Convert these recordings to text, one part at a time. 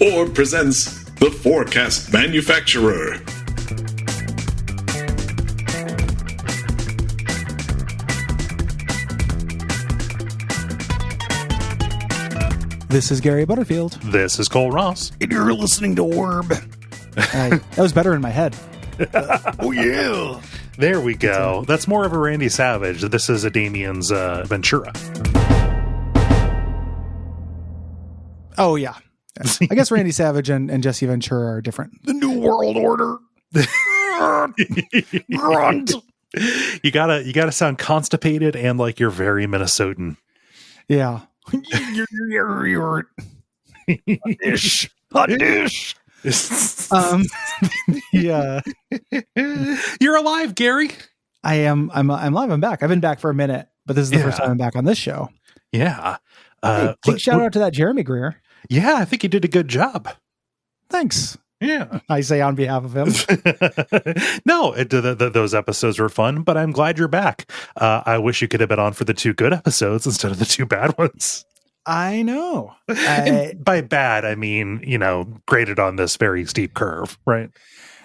or presents The Forecast Manufacturer. This is Gary Butterfield. This is Cole Ross. And you're listening to Orb. That was better in my head. Oh, yeah. There we go. That's more of a Randy Savage. This is a Damien's Ventura. Oh, yeah. I guess Randy Savage and Jesse Ventura are different. The New World Order. Grunt. You gotta sound constipated and like you're very Minnesotan. Yeah. You're hot dish. Yeah. You're alive, Gary. I am. I'm live. I'm back. I've been back for a minute, but this is the first time I'm back on this show. Yeah. Hey, big shout out to that Jeremy Greer. Yeah, I think he did a good job. Thanks. Yeah. I say on behalf of him. No, those episodes were fun, but I'm glad you're back. I wish you could have been on for the two good episodes instead of the two bad ones. I know. And by bad, I mean, graded on this very steep curve, right?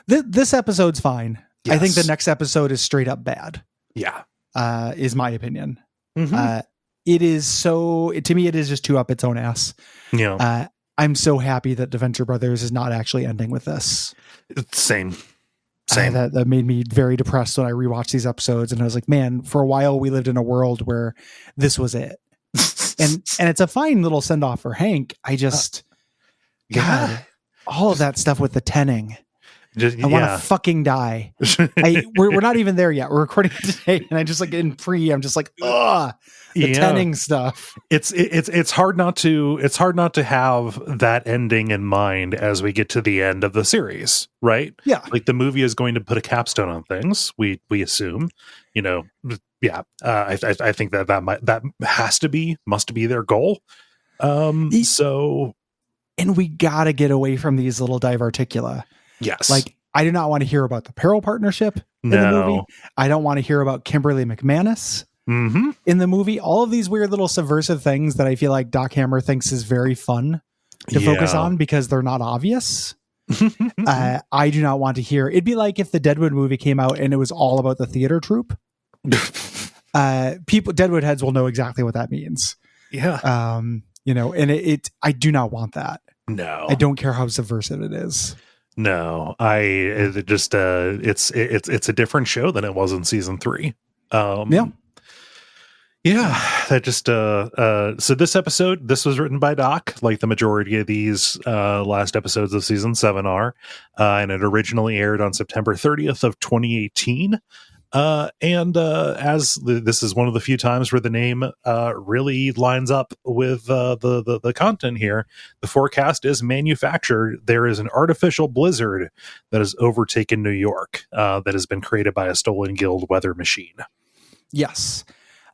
This episode's fine. Yes. I think the next episode is straight up bad. Yeah. Is my opinion. Mm-hmm. It is to me, it is just too up its own ass. Yeah. I'm so happy that the Venture Brothers is not actually ending with this. Same. That made me very depressed when I rewatched these episodes, and I was like, man, for a while we lived in a world where this was it. and it's a fine little send off for Hank. I just, God, all of that stuff with the tenning. I want to fucking die. We're not even there yet. We're recording today, and I just like in I'm just like, ugh, the tenning stuff. It's hard not to have that ending in mind as we get to the end of the series, right? Yeah, like the movie is going to put a capstone on things. We assume, yeah. I think that must be their goal. So, and we got to get away from these little diverticula. Yes. Like, I do not want to hear about the Peril Partnership in the movie. I don't want to hear about Kimberly McManus in the movie. All of these weird little subversive things that I feel like Doc Hammer thinks is very fun to focus on because they're not obvious. I do not want to hear. It'd be like if the Deadwood movie came out and it was all about the theater troupe. Deadwood heads will know exactly what that means. Yeah. And I do not want that. No, I don't care how subversive it is. No, it's a different show than it was in season 3. That just so this episode, this was written by Doc, like the majority of these last episodes of season 7 are, and it originally aired on September 30th of 2018. This is one of the few times where the name really lines up with the content here. The forecast is manufactured. There is an artificial blizzard that has overtaken New York that has been created by a stolen guild weather machine. Yes.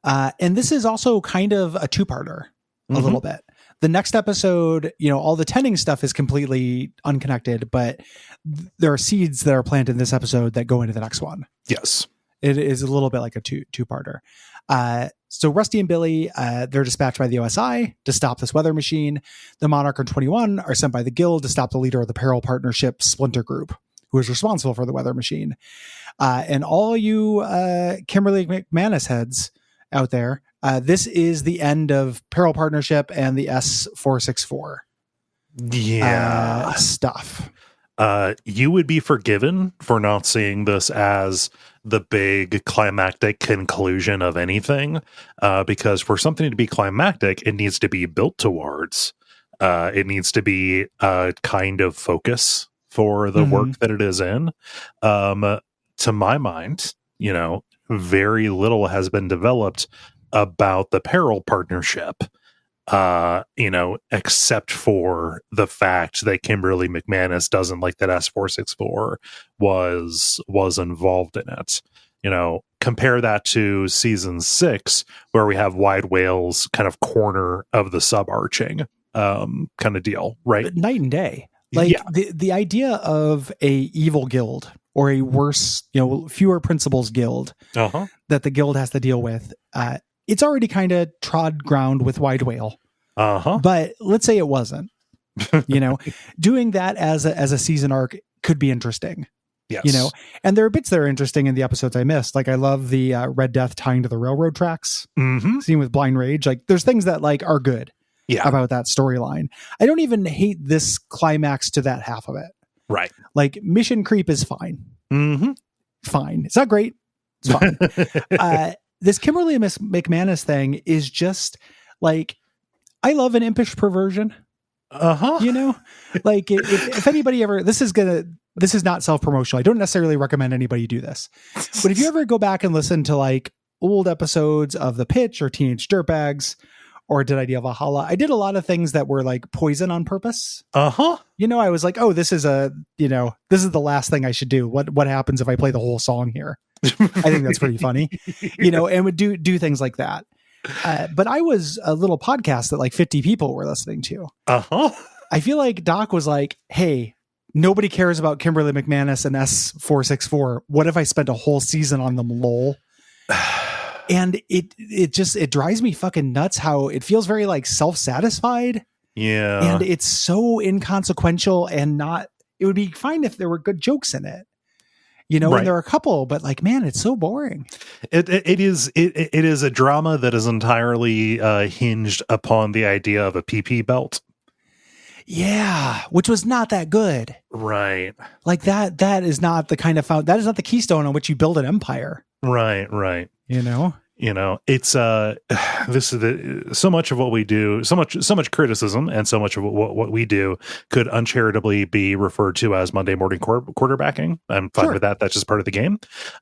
And this is also kind of a two-parter a little bit. The next episode, all the tending stuff is completely unconnected, but there are seeds that are planted in this episode that go into the next one. Yes. It is a little bit like a two-parter. So Rusty and Billy, they're dispatched by the OSI to stop this weather machine. The Monarch and 21 are sent by the Guild to stop the leader of the Peril Partnership splinter group, who is responsible for the weather machine. And all you Kimberly McManus heads out there, this is the end of Peril Partnership and the S464 stuff. You would be forgiven for not seeing this as the big climactic conclusion of anything, because for something to be climactic, it needs to be built towards. It needs to be a kind of focus for the work that it is in. To my mind, very little has been developed about the Peril Partnership. Except for the fact that Kimberly McManus doesn't like that S464 was involved in it. Compare that to season 6, where we have Wide Whale's kind of corner of the subarching kind of deal, right? But night and day. The idea of a evil guild or a worse, fewer principles guild that the guild has to deal with. It's already kind of trod ground with Wide Whale. But let's say it wasn't. Doing that as a season arc could be interesting. Yes. And there are bits that are interesting in the episodes I missed. Like I love the Red Death tying to the railroad tracks scene with Blind Rage. Like there's things that like are good about that storyline. I don't even hate this climax to that half of it. Right. Like mission creep is fine. Fine. It's not great. It's fine. This Kimberly McManus thing is just like, I love an impish perversion. Like if anybody ever, this is not self-promotional. I don't necessarily recommend anybody do this, but if you ever go back and listen to like old episodes of The Pitch or Teenage Dirtbags or Did I Deal Valhalla, I did a lot of things that were like poison on purpose. I was like, oh, this is this is the last thing I should do. What happens if I play the whole song here? I think that's pretty funny, and would do things like that. But I was a little podcast that like 50 people were listening to. I feel like Doc was like, hey, nobody cares about Kimberly McManus and S464. What if I spent a whole season on them, lol? And it drives me fucking nuts how it feels very like self-satisfied. Yeah. And it's so inconsequential and it would be fine if there were good jokes in it. Right. And there are a couple, but like, man, it's so boring. It is a drama that is entirely hinged upon the idea of a PP belt. Yeah, which was not that good. Right. Like that is not the kind of that is not the keystone on which you build an empire. Right. It's this is so much of what we do, so much criticism, and so much of what we do could uncharitably be referred to as Monday morning quarterbacking. I'm fine with that. That's just part of the game.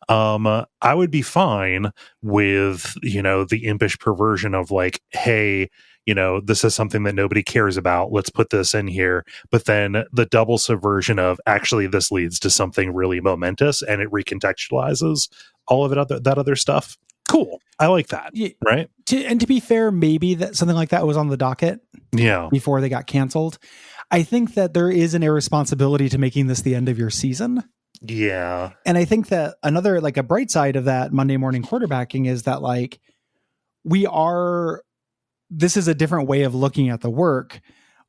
I would be fine with the impish perversion of like, hey, this is something that nobody cares about. Let's put this in here. But then the double subversion of actually this leads to something really momentous and it recontextualizes all of that other stuff. Cool. I like that. Right. To be fair, maybe that something like that was on the docket. Yeah. Before they got canceled. I think that there is an irresponsibility to making this the end of your season. Yeah. And I think that another, like a bright side of that Monday morning quarterbacking is that like this is a different way of looking at the work,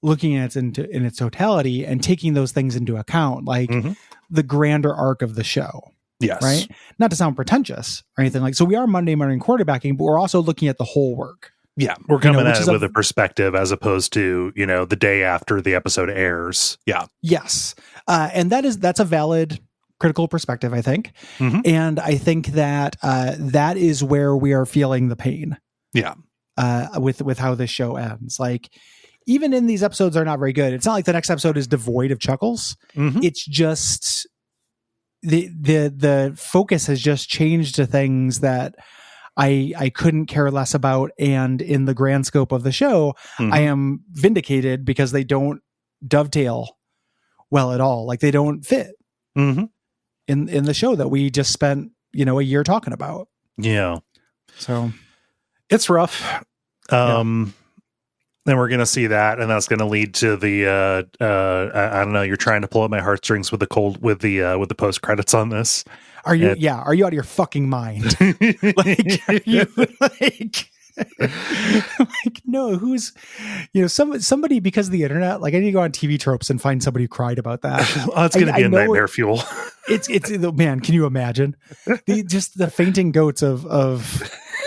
looking at it in its totality and taking those things into account, like the grander arc of the show. Yes. Right. Not to sound pretentious or anything like, so we are Monday morning quarterbacking, but we're also looking at the whole work. Yeah. We're coming at it with a perspective as opposed to, the day after the episode airs. Yeah. Yes. And that's a valid critical perspective, I think. And I think that that is where we are feeling the pain. Yeah. With how this show ends. Like, even in these episodes are not very good. It's not like the next episode is devoid of chuckles. It's just the focus has just changed to things that I couldn't care less about. And in the grand scope of the show, I am vindicated because they don't dovetail well at all. Like they don't fit in the show that we just spent, a year talking about. Yeah. So it's rough. Then we're going to see that, and that's going to lead to the I don't know. You're trying to pull at my heartstrings with the post credits on this. Are you? Are you out of your fucking mind? Like, are you like? Like, no, who's somebody because of the internet. Like, I need to go on TV Tropes and find somebody who cried about that. It's going to be a nightmare fuel. It's man. Can you imagine the fainting goats of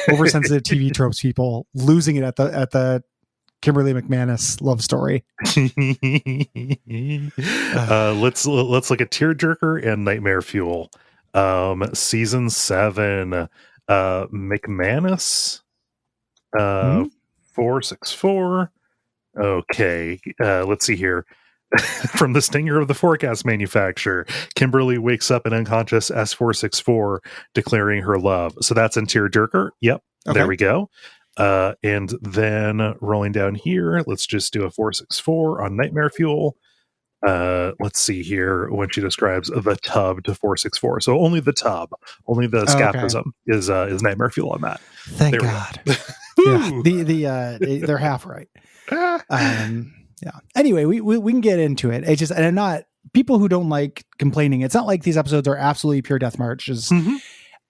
oversensitive TV Tropes people losing it at the Kimberly McManus love story. Let's look at Tearjerker and Nightmare Fuel. Season 7. McManus. 464. Okay. Let's see here. From the stinger of the forecast manufacturer, Kimberly wakes up an unconscious S464 declaring her love. So that's in Tearjerker. Yep. Okay. There we go. And then rolling down here, let's just do a 464 on Nightmare Fuel. Let's see here when she describes the tub to 464. So only the tub, only the scaphism is Nightmare Fuel on that. Thank God. Yeah, they're half right. Yeah. Anyway, we can get into it. It's just, and I'm not people who don't like complaining. It's not like these episodes are absolutely pure death marches.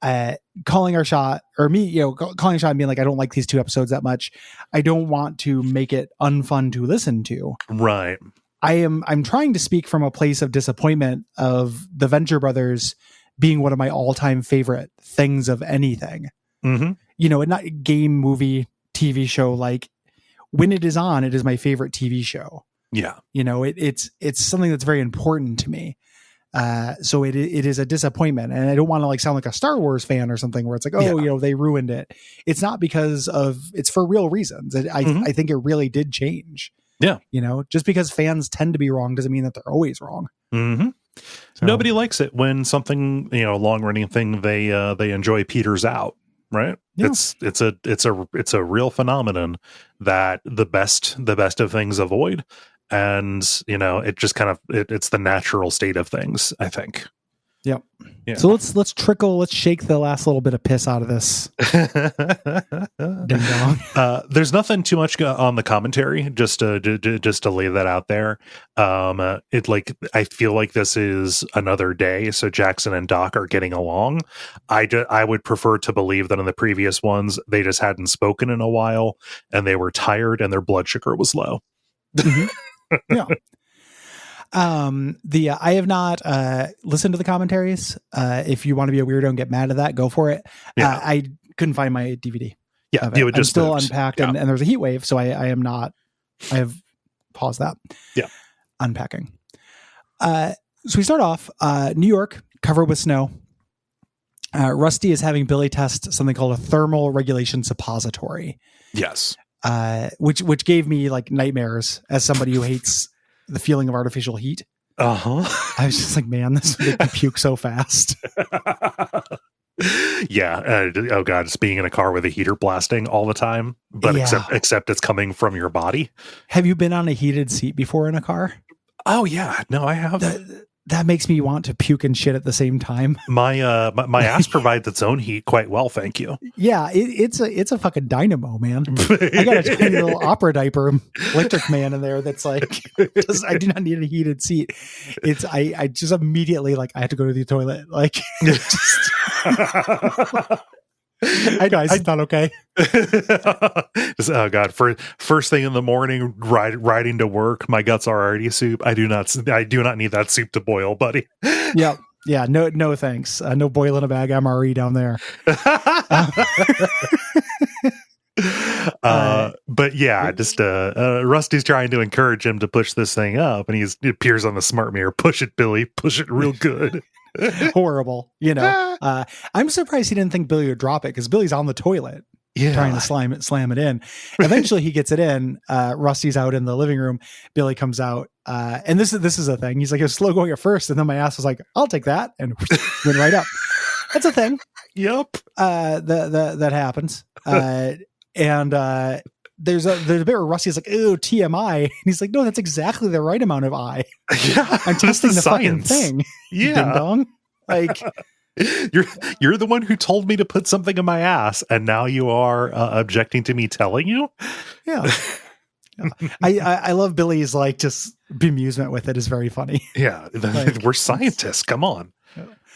calling our shot, or me, calling a shot and being like, I don't like these 2 episodes that much. I don't want to make it unfun to listen to. Right. I'm trying to speak from a place of disappointment of the Venture Brothers being one of my all-time favorite things of anything. Mm-hmm. Not game, movie, TV show. Like, when it is on, it is my favorite TV show. Yeah. It's something that's very important to me. So it is a disappointment, and I don't want to like sound like a Star Wars fan or something where it's like, they ruined it. It's not because it's for real reasons. I think it really did change. Yeah. Just because fans tend to be wrong doesn't mean that they're always wrong. Mm-hmm. So, nobody likes it when something, long running thing they enjoy peters out. Right. Yeah. It's a real phenomenon that the best of things avoid. And, it just kind of, it's the natural state of things, I think. Yep. Yeah. So let's shake the last little bit of piss out of this. Ding dong. There's nothing too much on the commentary, just to lay that out there. I feel like this is another day, so Jackson and Doc are getting along. I would prefer to believe that in the previous ones they just hadn't spoken in a while and they were tired and their blood sugar was low. Mm-hmm. Yeah. I have not listened to the commentaries. If you want to be a weirdo and get mad at that, go for it. Yeah. I couldn't find my DVD. Yeah, I'm just still moved. unpacked, Yeah. and there's a heat wave, so I have paused that. Yeah, unpacking. So we start off New York, covered with snow. Rusty is having Billy test something called a thermal regulation suppository. Yes. Which gave me like nightmares as somebody who hates the feeling of artificial heat. I was just like, man, this would make me puke so fast. Yeah. Oh god, it's being in a car with a heater blasting all the time, but except it's coming from your body. Have you been on a heated seat before in a car? Oh yeah, no, I have. That makes me want to puke and shit at the same time. My ass provides its own heat quite well, thank you. Yeah, it's a fucking dynamo, man. I got a tiny little opera diaper electric man in there that's like, I do not need a heated seat. I just immediately like I have to go to the toilet. Like, just, Hi guys, it's not okay. Oh god! First thing in the morning, riding to work, my guts are already soup. I do not need that soup to boil, buddy. Yeah. No thanks. No boil in a bag MRE down there. But yeah, just Rusty's trying to encourage him to push this thing up, and he appears on the smart mirror. Push it, Billy. Push it real good. Horrible, I'm surprised he didn't think Billy would drop it because Billy's on the toilet trying to slam it in. Eventually he gets it in. Rusty's out in the living room. Billy comes out, and this is a thing. He's like, it was slow going at first, and then my ass was like, I'll take that, and went right up. That's a thing. Yep. That happens. There's a bit where Rusty's like, "Ooh, TMI," and he's like, "No, that's exactly the right amount of I." Yeah, I'm testing the fucking thing. Yeah, ding dong. Like, you're the one who told me to put something in my ass, and now you are objecting to me telling you. Yeah. I love Billy's like just bemusement with it is very funny. Yeah, like, we're scientists. Come on.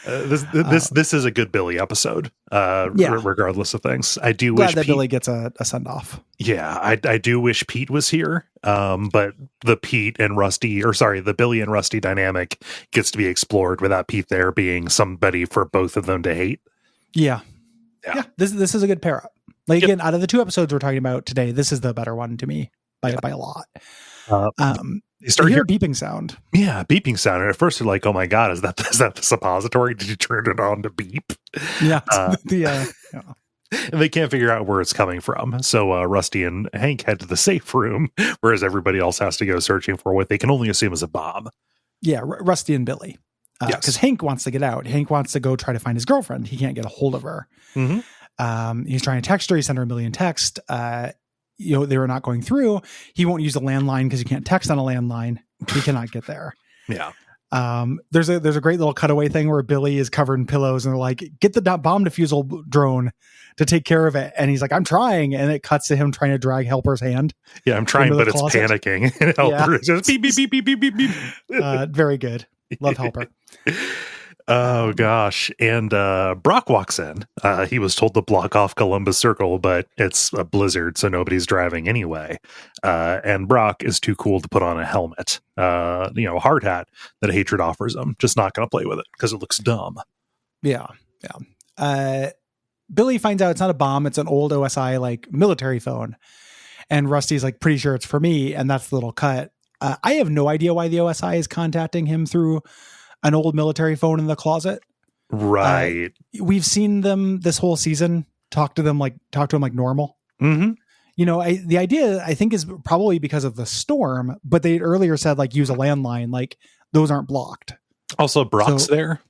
This is a good Billy episode. Regardless of things, I do glad wish that Billy gets a send off. Yeah, I do wish Pete was here. But the Billy and Rusty dynamic gets to be explored without Pete there being somebody for both of them to hate. Yeah. This is a good pair up. Like again, out of the 2 episodes we're talking about today, this is the better one to me by a lot. You start hear a beeping sound. Yeah, beeping sound. And at first you're like, oh my God, is that the suppository? Did you turn it on to beep? Yeah. And they can't figure out where it's coming from. So Rusty and Hank head to the safe room, whereas everybody else has to go searching for what they can only assume is a bomb. Yeah, Rusty and Billy. Because Hank wants to get out. Hank wants to go try to find his girlfriend. He can't get a hold of her. Mm-hmm. He's trying to text her. He sent her a million texts. They were not going through. He won't use a landline because you can't text on a landline. He cannot get there. Yeah. There's a great little cutaway thing where Billy is covered in pillows and they're like, get the bomb defusal drone to take care of it. And he's like, I'm trying. And it cuts to him trying to drag Helper's hand. Yeah, I'm trying, but it's panicking. And Helper is just beep, beep, beep, beep, beep, beep, beep. Very good. Love Helper. Oh gosh. And Brock walks in. He was told to block off Columbus Circle, but it's a blizzard, so nobody's driving anyway. And Brock is too cool to put on a helmet, a hard hat that Hatred offers him. Just not going to play with it because it looks dumb. Yeah. Billy finds out it's not a bomb. It's an old OSI like military phone. And Rusty's like pretty sure it's for me. And that's the little cut. I have no idea why the OSI is contacting him through an old military phone in the closet. Right. We've seen them this whole season talk to him like normal. Mm-hmm. The idea I think is probably because of the storm, but they earlier said like use a landline, like those aren't blocked. Also, Brock's there.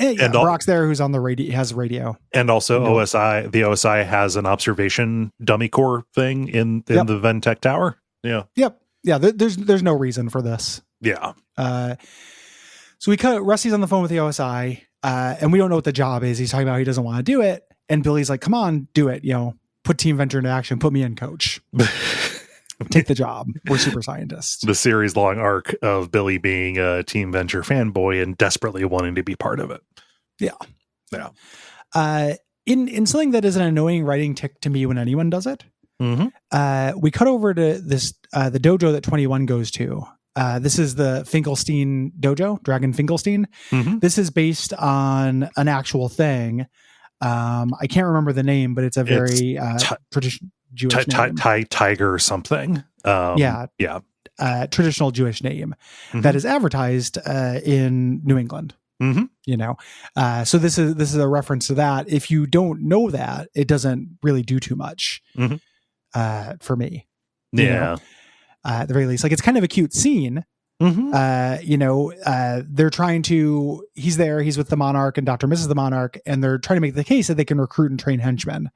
And Brock's there, who's on the radio, has radio, and also OSI. The OSI has an observation dummy core thing in the Ventec tower. Yeah. Yep. Yeah. There's no reason for this. Yeah. So we cut. Rusty's on the phone with the OSI, and we don't know what the job is. He's talking about he doesn't want to do it, and Billy's like, "Come on, do it. Put Team Venture into action. Put me in, coach. Take the job. We're super scientists." The series long arc of Billy being a Team Venture fanboy and desperately wanting to be part of it. Yeah. Yeah. In something that is an annoying writing tick to me when anyone does it, we cut over to this the dojo that 21 goes to. This is the Finkelstein dojo, Dragon Finkelstein. Mm-hmm. This is based on an actual thing. I can't remember the name, but it's a very traditional Jewish name. Tiger or something. Traditional Jewish name that is advertised in New England. Mm-hmm. So this is a reference to that. If you don't know that, it doesn't really do too much for me. At the very least, like it's kind of a cute scene. They're trying to. He's with the Monarch and Dr. Mrs. the Monarch, and they're trying to make the case that they can recruit and train henchmen.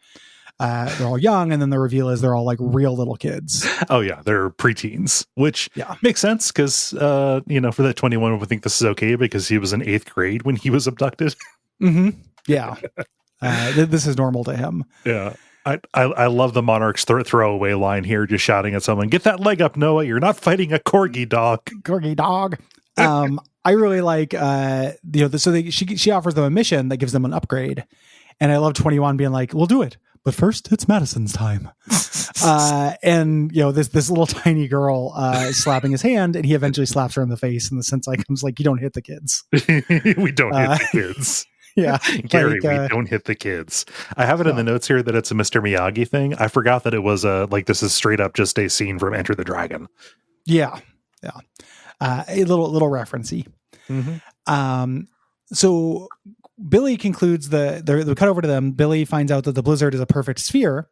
They're all young, and then the reveal is they're all like real little kids. Oh yeah, they're preteens, which makes sense because for that 21 would think this is okay because he was in 8th grade when he was abducted. Yeah, this is normal to him. Yeah. I love the Monarch's throwaway line here, just shouting at someone, "Get that leg up, Noah! You're not fighting a corgi dog." Corgi dog. I really like she offers them a mission that gives them an upgrade, and I love 21 being like, "We'll do it, but first it's Madison's time." And this little tiny girl slapping his hand, and he eventually slaps her in the face, and the sensei comes like, "You don't hit the kids." We don't hit the kids. Yeah, Gary, we don't hit the kids. I have it in the notes here that it's a Mr. Miyagi thing. I forgot that it was this is straight up just a scene from Enter the Dragon. Yeah. A little referencey. So Billy concludes the cut over to them. Billy finds out that the blizzard is a perfect sphere,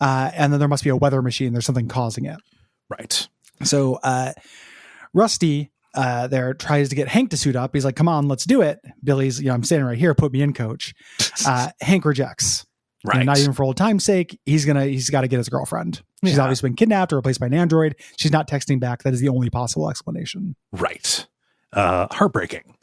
and then there must be a weather machine. There's something causing it. Right. So Rusty there tries to get Hank to suit up. He's like, "Come on, let's do it." Billy's, I'm standing right here. Put me in, coach. Hank rejects. Right. Not even for old time's sake. He's got to get his girlfriend. She's obviously been kidnapped or replaced by an android. She's not texting back. That is the only possible explanation. Right. Heartbreaking.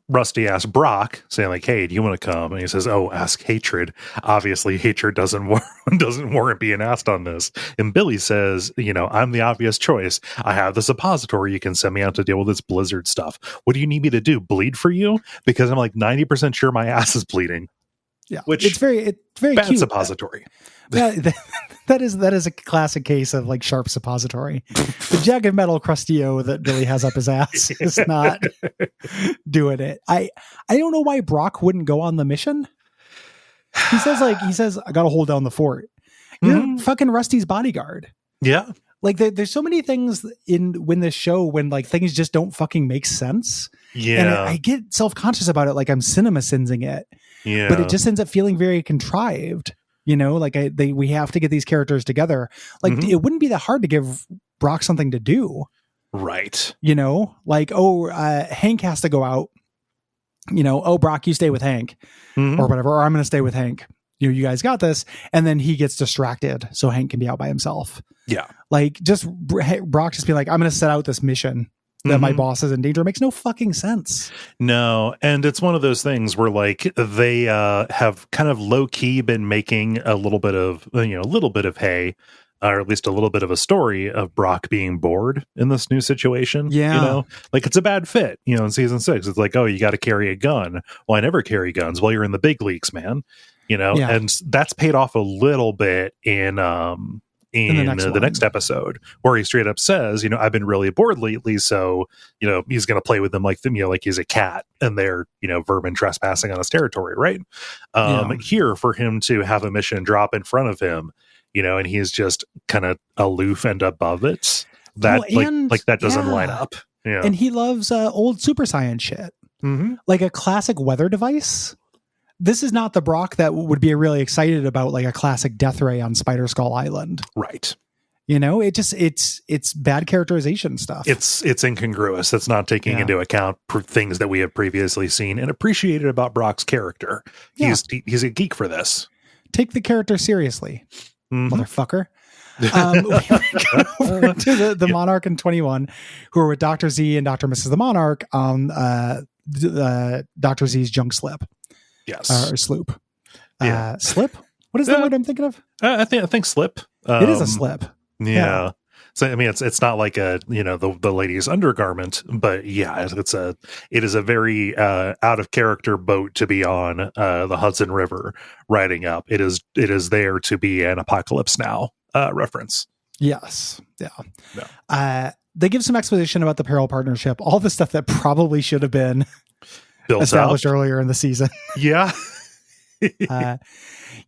Rusty asks Brock, saying like, "Hey, do you want to come?" And he says, "Oh, ask Hatred." Obviously, Hatred doesn't warrant being asked on this. And Billy says, "I'm the obvious choice. I have the suppository. You can send me out to deal with this blizzard stuff. What do you need me to do? Bleed for you? Because I'm like 90% sure my ass is bleeding." Yeah, which it's very bad cute. Suppository. That is a classic case of like sharp suppository. The jagged metal crustio that Billy has up his ass is not doing it. I don't know why Brock wouldn't go on the mission. He says I got to hold down the fort. You're fucking Rusty's bodyguard. Yeah. Like there's so many things in this show when like things just don't fucking make sense. Yeah. And I get self-conscious about it. Like I'm cinema sensing it. Yeah. But it just ends up feeling very contrived. We have to get these characters together. Like it wouldn't be that hard to give Brock something to do. Right. Hank has to go out. Brock, you stay with Hank or whatever, or I'm going to stay with Hank. You guys got this. And then he gets distracted so Hank can be out by himself. Yeah. Like just Brock just be like, "I'm going to set out this mission that my boss is in danger." It makes no fucking sense. No. And it's one of those things where like they have kind of low key been making a little bit of hay or at least a little bit of a story of Brock being bored in this new situation. Yeah. Like it's a bad fit, in season 6. It's like, oh, you got to carry a gun. Well, I never carry guns. Well, you're in the big leagues, man. Yeah. And that's paid off a little bit in the next episode, where he straight up says, I've been really bored lately, so he's going to play with them like he's a cat, and they're vermin trespassing on his territory, right? Here, for him to have a mission drop in front of him, and he's just kind of aloof and above it, that that doesn't line up. Yeah. And he loves old super science shit, like a classic weather device. This is not the Brock that would be really excited about like a classic death ray on Spider Skull Island. Right. It's bad characterization stuff. It's incongruous. That's not taking into account things that we have previously seen and appreciated about Brock's character. He's a geek for this. Take the character seriously, motherfucker. We go over to the Monarch and 21, who are with Dr. Z and Dr. Mrs. the Monarch on Dr. Z's junk slip. Yes. Or sloop. Slip? What is the word I'm thinking of? I think slip. It is a slip. Yeah. So I mean, it's not like a the lady's undergarment, but yeah, it is a very out of character boat to be on the Hudson River riding up. It is there to be an Apocalypse Now reference. Yes. Yeah. They give some exposition about the Peril Partnership, all the stuff that probably should have been built established earlier in the season. Yeah.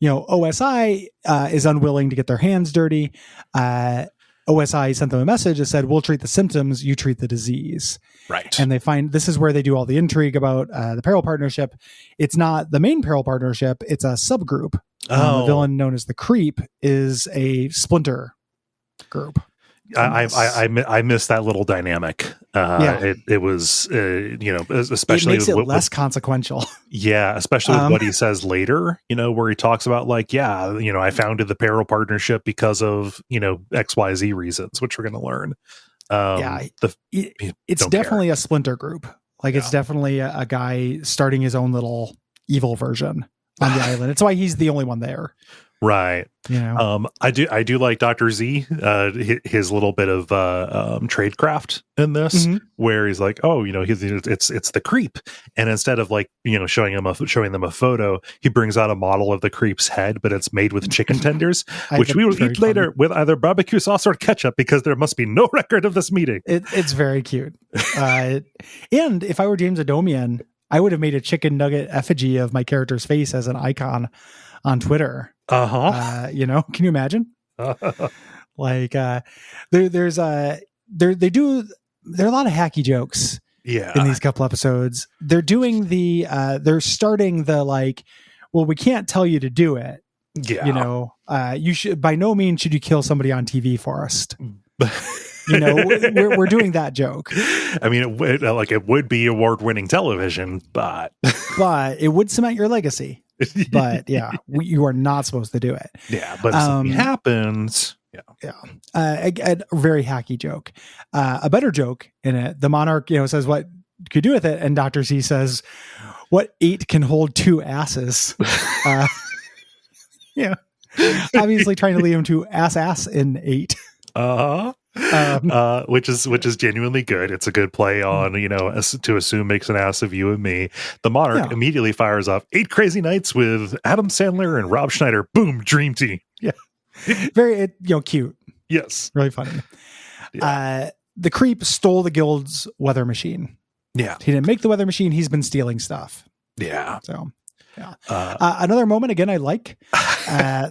OSI is unwilling to get their hands dirty. OSI sent them a message that said, we'll treat the symptoms, you treat the disease. Right. And they find this is where they do all the intrigue about the Peril Partnership. It's not the main Peril Partnership. It's a subgroup. The villain known as the Creep is a splinter group. I missed that little dynamic. It was, especially it makes it less consequential. Yeah, especially with what he says later, where he talks about I founded the Peril Partnership because of, XYZ reasons, which we're going to learn. It's definitely a splinter group. It's definitely a guy starting his own little evil version on the island. It's why he's the only one there. Right. I do like Dr. Z, his little bit of tradecraft in this, where he's like, it's the Creep, and instead of showing them a photo, he brings out a model of the Creep's head, but it's made with chicken tenders, which we will eat later with either barbecue sauce or ketchup, because there must be no record of this meeting. It's very cute. And if I were James Adomian, I would have made a chicken nugget effigy of my character's face as an icon on Twitter. Can you imagine? There are a lot of hacky jokes in these couple episodes. They're doing they're starting we can't tell you to do it. Yeah. You should, by no means should you kill somebody on TV first. We're doing that joke. I mean, it would be award-winning television, but it would cement your legacy. But you are not supposed to do it. Yeah, but if something happens. A very hacky joke. A better joke in it. The Monarch, says, "What could you do with it?" And Dr. Z says, "What 8 can hold 2 asses?" Obviously trying to lead him to ass in 8. Which is genuinely good. It's a good play on, to assume makes an ass of you and me. The Monarch immediately fires off 8 Crazy Nights with Adam Sandler and Rob Schneider. Boom, dream team. Yeah. Very, cute. Yes. Really funny. Yeah. The Creep stole the Guild's weather machine. Yeah. He didn't make the weather machine. He's been stealing stuff. Yeah. So, yeah. Another moment, again, I like,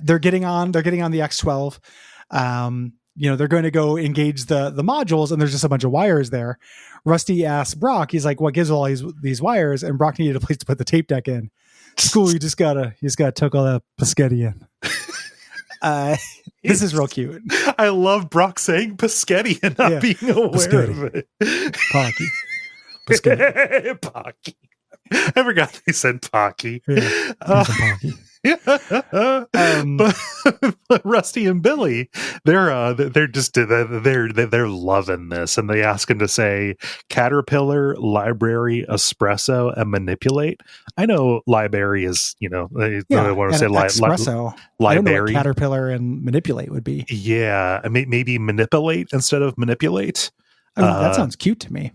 they're getting on the X-12. They're going to go engage the modules, and there's just a bunch of wires there. Rusty asks Brock, he's like, what gives all these wires? And Brock needed a place to put the tape deck in. Cool, you just gotta tuck all that Paschetti in. This is real cute. I love Brock saying Paschetti and not being aware of it. Pocky. Paschetti. Pocky. I forgot they said Pocky. Yeah, Rusty and Billy, they're just they're loving this, and they ask him to say caterpillar, library, espresso, and manipulate. I know library is, they want to say espresso. I don't know what library. caterpillar and manipulate would be. Yeah, maybe manipulate instead of manipulate. I mean, that sounds cute to me.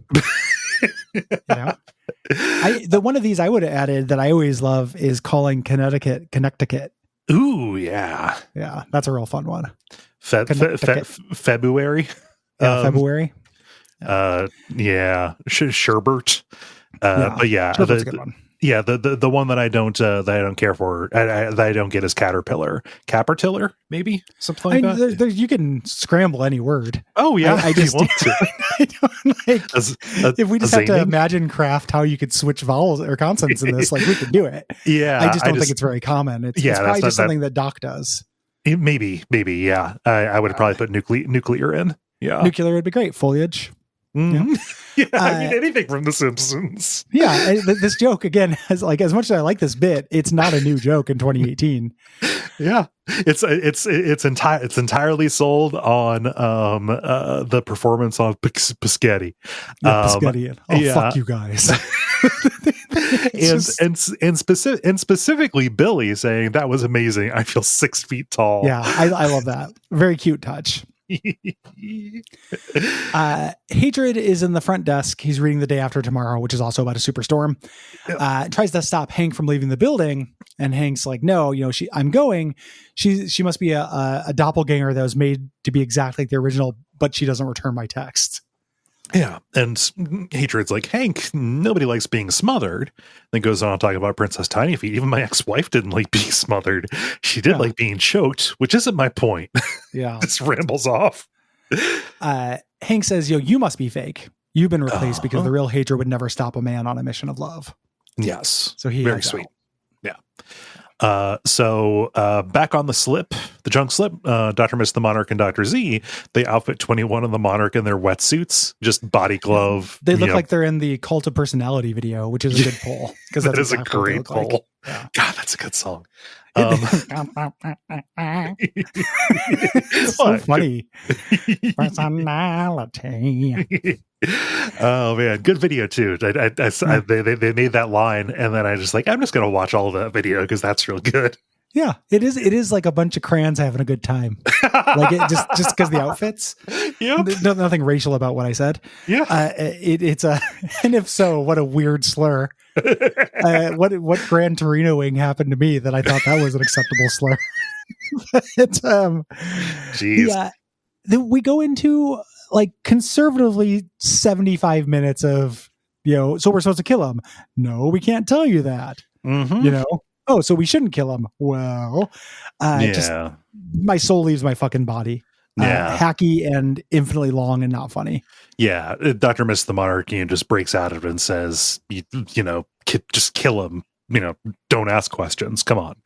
The one of these I would have added that I always love is calling Connecticut. Ooh, yeah, that's a real fun one. February. February. Sherbert. But yeah, Sherbert's a good one. Yeah, the one that I don't care for, that I don't get is caterpillar, maybe something like that. You can scramble any word. Oh yeah, I just want to. I don't like. If we just have to imagine craft how you could switch vowels or consonants in this, like we could do it. Yeah, I just don't think it's very common. It's probably just something that Doc does. Maybe. Yeah, I would probably put nuclear in. Yeah, nuclear would be great. Foliage. Mm-hmm. Yeah, I mean anything from The Simpsons. Yeah, this joke again, as much as I like this bit, it's not a new joke in 2018. Yeah, it's entirely sold on the performance of Piscetti. Piscetti. Fuck you guys. and specifically Billy saying that was amazing. I feel 6 feet tall. Yeah, I love that. Very cute touch. Hatred is in the front desk. He's reading The Day After Tomorrow, which is also about a superstorm. Tries to stop Hank from leaving the building, and Hank's like, no, I'm going. She must be a doppelganger that was made to be exactly like the original, but she doesn't return my text. Yeah, and Hatred's like, Hank, nobody likes being smothered. Then goes on to talk about Princess Tiny Feet. Even my ex-wife didn't like being smothered. She did like being choked, which isn't my point. Yeah. Just rambles off. Hank says, you must be fake. You've been replaced because the real Hatred would never stop a man on a mission of love. Yes. So he very sweet. Yeah. So back on the junk slip, Dr. Miss, the Monarch, and Dr. Z, they outfit 21 of the Monarch in their wetsuits, just body glove. They look like they're in the Cult of Personality video, which is a good poll. Because that is exactly a great poll. Like. Yeah. God, that's a good song. It's so funny. Personality. Oh man, good video too. They made that line, and then I'm just gonna watch all of that video because that's real good. Yeah, it is like a bunch of crayons having a good time. Like it just because the outfits. Yep. Nothing racial about what I said. Yeah. It's and if so, what a weird slur. What Gran Torinoing happened to me that I thought that was an acceptable slur. Jeez. Yeah. Then we go into conservatively 75 minutes of, so we're supposed to kill him. No, we can't tell you that. Mm-hmm. Oh, so we shouldn't kill him. Well, just my soul leaves my fucking body. Hacky and infinitely long and not funny. Yeah, Dr. Miss the Monarch just breaks out of it and says, just kill him. Don't ask questions. Come on.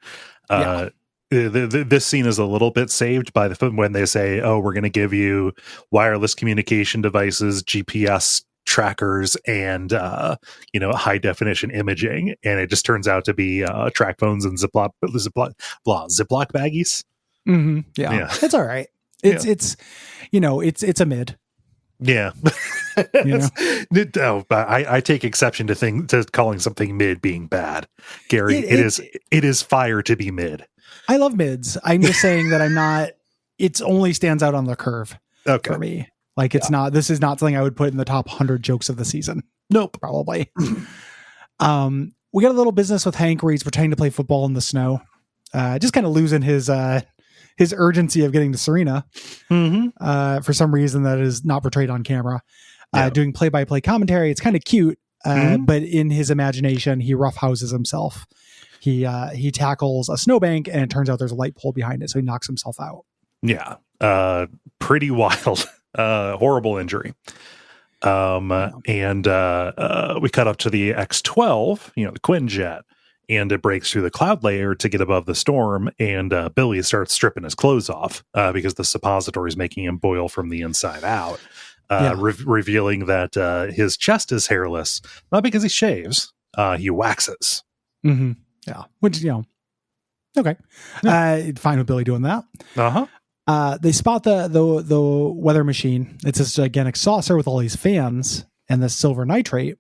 This scene is a little bit saved by when they say, "Oh, we're going to give you wireless communication devices, GPS trackers, and high definition imaging," and it just turns out to be track phones and Ziploc baggies. Mm-hmm. Yeah, it's all right. It's a mid. Yeah. I take exception to calling something mid being bad, Gary. It is fire to be mid. I love mids. I'm just saying that I'm not. It only stands out on the curve for me. It's not. This is not something I would put in the top 100 jokes of the season. Nope, probably. We got a little business with Hank where he's pretending to play football in the snow, just kind of losing his urgency of getting to Sirena. Mm-hmm. For some reason that is not portrayed on camera. Doing play-by-play commentary. It's kind of cute, but in his imagination, he roughhouses himself. He tackles a snowbank, and it turns out there's a light pole behind it, so he knocks himself out. Yeah, pretty wild, horrible injury. And we cut up to the X-12, the Quinjet, and it breaks through the cloud layer to get above the storm, and Billy starts stripping his clothes off because the suppository is making him boil from the inside out, revealing that his chest is hairless, not because he shaves, he waxes. Mm-hmm. Yeah, which Okay. Fine with Billy doing that. They spot the weather machine. It's this gigantic saucer with all these fans and this silver nitrate.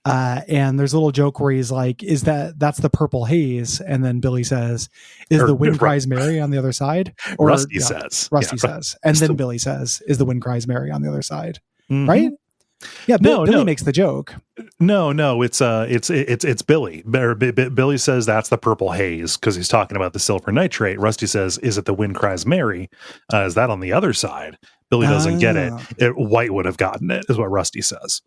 And there's a little joke where he's like, that's the purple haze? And then Billy says, the wind cries Mary on the other side? Or Rusty says. And then Billy says, is the wind cries Mary on the other side? Mm-hmm. Right? Yeah, Billy makes the joke. No, it's Billy. Billy says that's the purple haze because he's talking about the silver nitrate. Rusty says, "Is it the wind cries Mary? Is that on the other side?" Billy doesn't get it. White would have gotten it, is what Rusty says.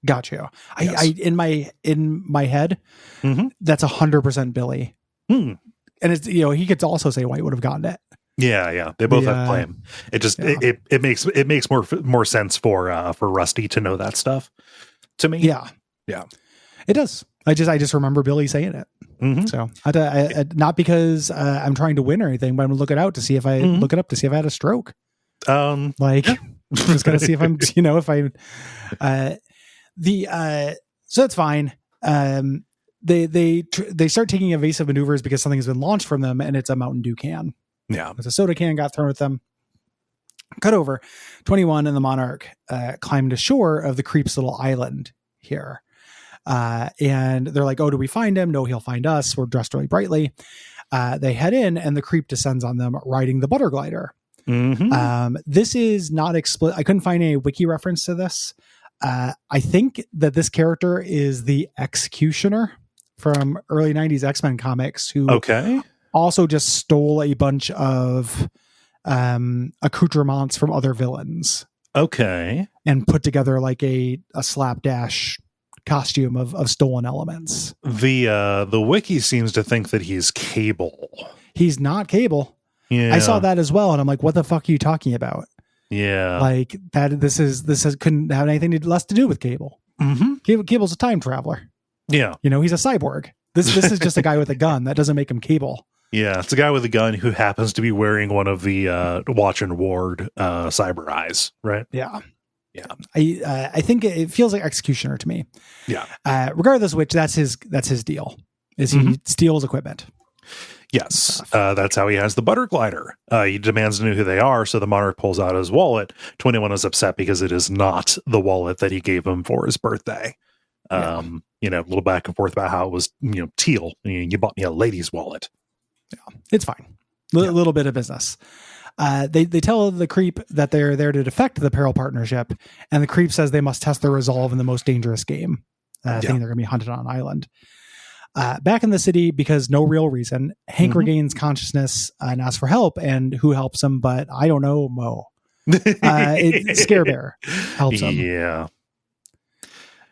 Gotcha. Yes. I in my head, that's 100% Billy. And it's he could also say White would have gotten it. Yeah. They both have claim. It just it makes more sense for Rusty to know that stuff. To me, yeah, it does. I just remember Billy saying it. So I not because I'm trying to win or anything, but I'm looking out to see if I look it up to see if I had a stroke. I'm just gonna see if I'm so it's fine. They start taking evasive maneuvers because something has been launched from them, and it's a Mountain Dew can. Yeah, it's a soda can got thrown at them. Cut over. 21 and the Monarch climbed ashore of the Creep's little island here. And they're like, oh, do we find him? No, he'll find us. We're dressed really brightly. They head in, and the Creep descends on them riding the butter glider. This is not explicit. I couldn't find any wiki reference to this. I think that this character is the Executioner from early 90s X-Men comics, who also just stole a bunch of accoutrements from other villains. And put together like a slapdash costume of stolen elements. The wiki seems to think that he's Cable. He's not Cable. Yeah. I saw that as well, and I'm like, what the fuck are you talking about? Yeah. Like that this couldn't have anything less to do with Cable. Cable's a time traveler. Yeah. He's a cyborg. This is just a guy with a gun. That doesn't make him Cable. Yeah, it's a guy with a gun who happens to be wearing one of the Watch and Ward cyber eyes, right? Yeah. I think it feels like Executioner to me. Yeah. Regardless of which, that's his deal. Is he steals equipment? Yes, that's how he has the butter glider. He demands to know who they are, so the Monarch pulls out his wallet. 21 is upset because it is not the wallet that he gave him for his birthday. A little back and forth about how it was, teal. You bought me a lady's wallet. Yeah, it's fine. Little bit of business. They tell the Creep that they're there to defect the Peril Partnership, and the Creep says they must test their resolve in the most dangerous game. Thinking they're going to be hunted on an island. Back in the city, because no real reason, Hank regains consciousness and asks for help, and who helps him? But I don't know, Mo. Scare Bear helps him. Yeah.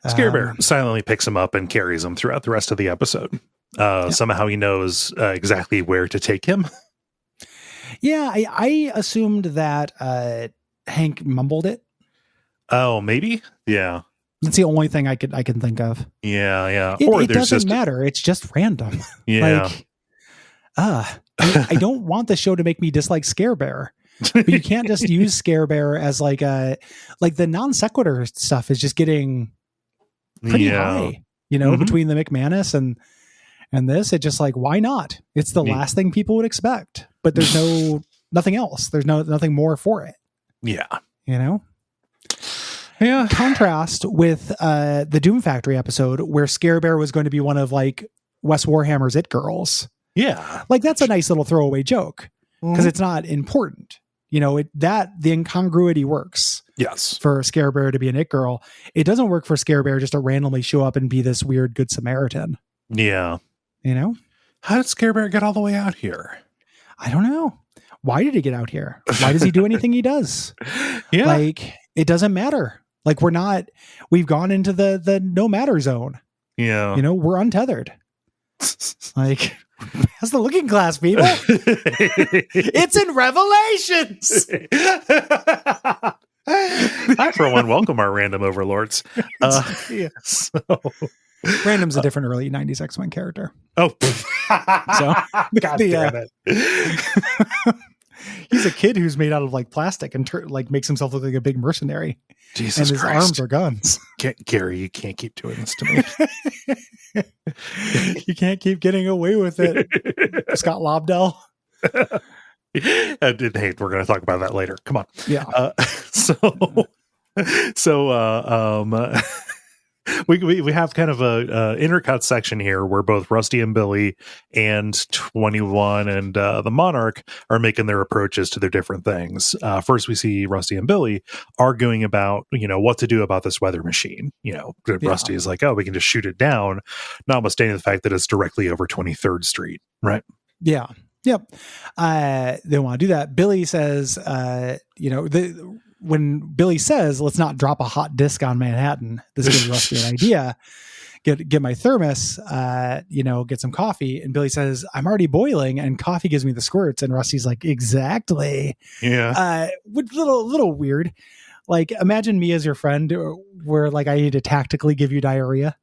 Scare Bear silently picks him up and carries him throughout the rest of the episode. Somehow he knows exactly where to take him. Yeah, I assumed that Hank mumbled it. Oh, maybe? Yeah. That's the only thing I can think of. Yeah. It doesn't matter. It's just random. Yeah. I don't want the show to make me dislike Scare Bear. But you can't just use Scare Bear as the non sequitur stuff is just getting pretty high, between the McManus and this. It just why not? It's the last thing people would expect, but there's nothing else. There's nothing more for it. Yeah. Yeah. Contrast with the Doom Factory episode where Scare Bear was going to be one of Wes Warhammer's It Girls. Yeah. That's a nice little throwaway joke because it's not important. The incongruity works. Yes. For Scare Bear to be an It Girl. It doesn't work for Scare Bear just to randomly show up and be this weird Good Samaritan. Yeah. How did Scare Bear get all the way out here? I don't know. Why did he get out here? Why does he do anything he does? Yeah. It doesn't matter. We've gone into the no matter zone. Yeah. We're untethered. How's the looking glass, people? It's in Revelations. I, for one, welcome our random overlords. Random's a different early 90s X-Men character. Oh. So God damn it. He's a kid who's made out of like plastic and like makes himself look like a big mercenary. Jesus and his Christ. arms are guns. Gary, you can't keep doing this to me. You can't keep getting away with it. Scott Lobdell. Hey, we're going to talk about that later. Come on. Yeah. We have kind of a intercut section here where both Rusty and Billy and 21 and the Monarch are making their approaches to their different things. First, we see Rusty and Billy arguing about, what to do about this weather machine. Rusty is like, oh, we can just shoot it down, notwithstanding the fact that it's directly over 23rd Street, right? Yeah. Yep. They want to do that. Billy says, when Billy says, let's not drop a hot disc on Manhattan, this gives Rusty an idea. Get my thermos, get some coffee. And Billy says, I'm already boiling and coffee gives me the squirts. And Rusty's like, exactly. Yeah. Little weird. Like, imagine me as your friend where like I need to tactically give you diarrhea.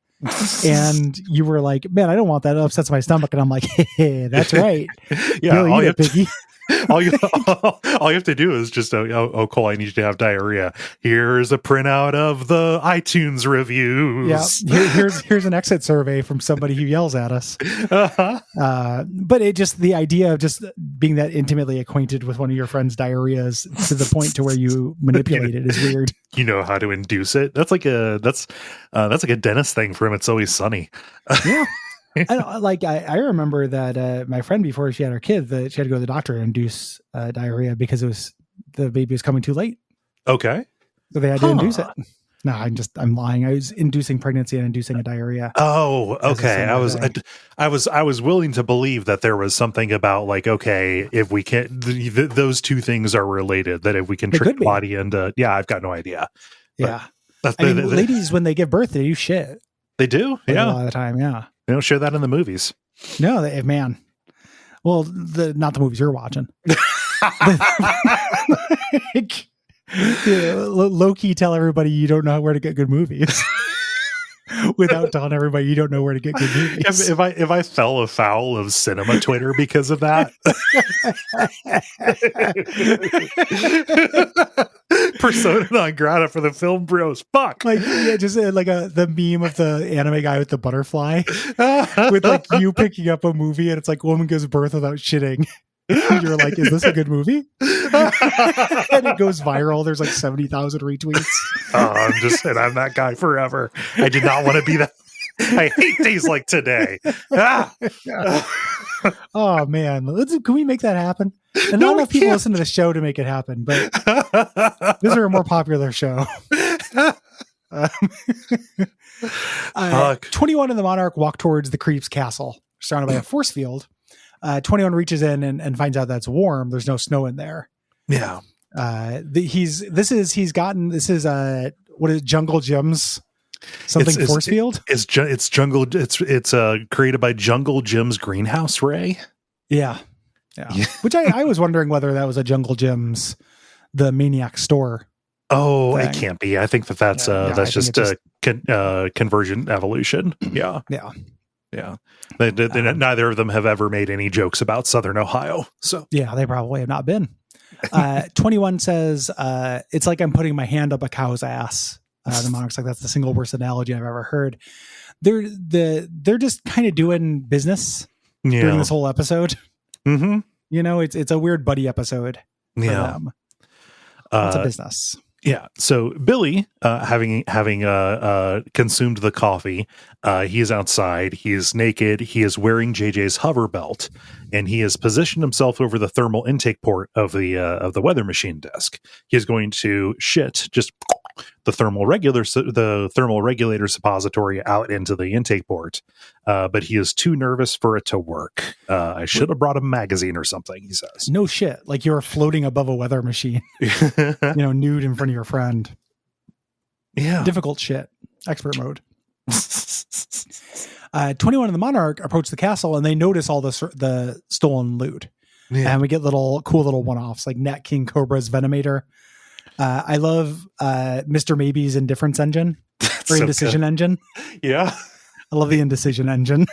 And you were like, man, I don't want that. It upsets my stomach. And I'm like, hey, that's right. Yeah. Billy, piggy. all you have to do is just Cole, I need you to have diarrhea. Here's a printout of the iTunes reviews. Yeah, here's an exit survey from somebody who yells at us. But it just, the idea of just being that intimately acquainted with one of your friend's diarrheas to the point to where you manipulate it is weird. You know how to induce it. That's like a dentist thing for him. It's Always Sunny. Yeah. I remember that my friend, before she had her kid, that she had to go to the doctor and induce diarrhea because the baby was coming too late. Okay. So they had to induce it. No, I'm lying. I was inducing pregnancy and inducing a diarrhea. Oh, okay. I was willing to believe that there was something about like, okay, if we can, those two things are related, that if we can trick the body into, I've got no idea. Yeah. Ladies, when they give birth, they do shit. They do? A lot of the time, yeah. They don't show that in the movies. No, man. Well, not the movies you're watching. Low-key tell everybody you don't know where to get good movies. Without telling everybody you don't know where to get good movies. If I fell afoul of cinema Twitter because of that, persona non grata for the film bros. Fuck. Just like the meme of the anime guy with the butterfly, with like you picking up a movie and it's like woman gives birth without shitting. You're like, is this a good movie? And it goes viral. There's like 70,000 retweets. I'm that guy forever. I did not want to be that. I hate days like today. Oh man, can we make that happen? And not enough people listen to the show to make it happen, but this is a more popular show. 21 and the Monarch walk towards the Creep's castle, surrounded by a force field. 21 reaches in and finds out that's warm. There's no snow in there. Yeah. This is what is it, Jungle Jim's force field? It's jungle. It's created by Jungle Jim's greenhouse ray. Yeah. Which I was wondering whether that was a Jungle Jim's, the Maniac store. Oh, thing. It can't be. I think that's just a convergent evolution. Yeah. Neither of them have ever made any jokes about Southern Ohio. So yeah, they probably have not been. 21 says, it's like I'm putting my hand up a cow's ass. The Monarch's like, that's the single worst analogy I've ever heard. They're just kind of doing business during this whole episode. Mm-hmm. It's a weird buddy episode for them. It's a business. Yeah. So Billy, having consumed the coffee, he is outside. He is naked. He is wearing JJ's hover belt, and he has positioned himself over the thermal intake port of the weather machine desk. He is going to shit just the thermal regulator suppository out into the intake port, but he is too nervous for it to work. I should have brought a magazine or something, he says. No shit. Like you're floating above a weather machine, nude in front of your friend. Yeah. Difficult shit. Expert mode. 21 and the Monarch approach the castle and they notice all the stolen loot. Yeah. And we get cool little one-offs like Nat King Cobra's Venomator. I love Mr. Maybe's indifference engine or indecision engine. Yeah. I love the indecision engine.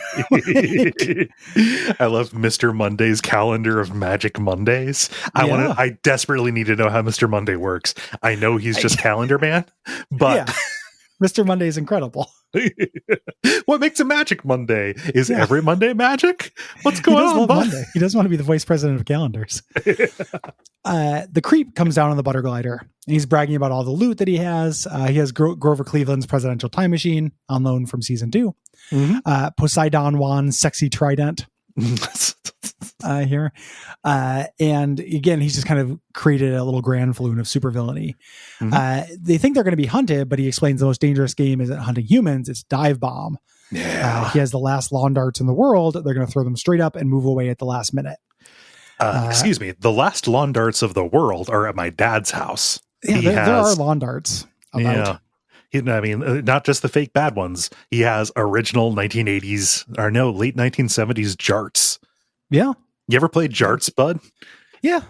I love Mr. Monday's calendar of magic Mondays. I desperately need to know how Mr. Monday works. I know he's just calendar man, but Mr. Monday is incredible. What makes a magic Monday? Is every Monday magic? What's going on? Monday. He doesn't want to be the vice president of calendars. The creep comes down on the butter glider. And he's bragging about all the loot that he has. He has Grover Cleveland's presidential time machine on loan from season 2. Mm-hmm. Poseidon Juan's sexy trident here. And again, he's just kind of created a little grand flume of supervillainy. Mm-hmm. They think they're going to be hunted, but he explains the most dangerous game isn't hunting humans, it's dive bomb. Yeah. He has the last lawn darts in the world. They're going to throw them straight up and move away at the last minute. Excuse me. The last lawn darts of the world are at my dad's house. Yeah, there are lawn darts about. Yeah. I mean, not just the fake bad ones. He has original 1980s or no, late 1970s jarts. Yeah. You ever played jarts, bud? Yeah.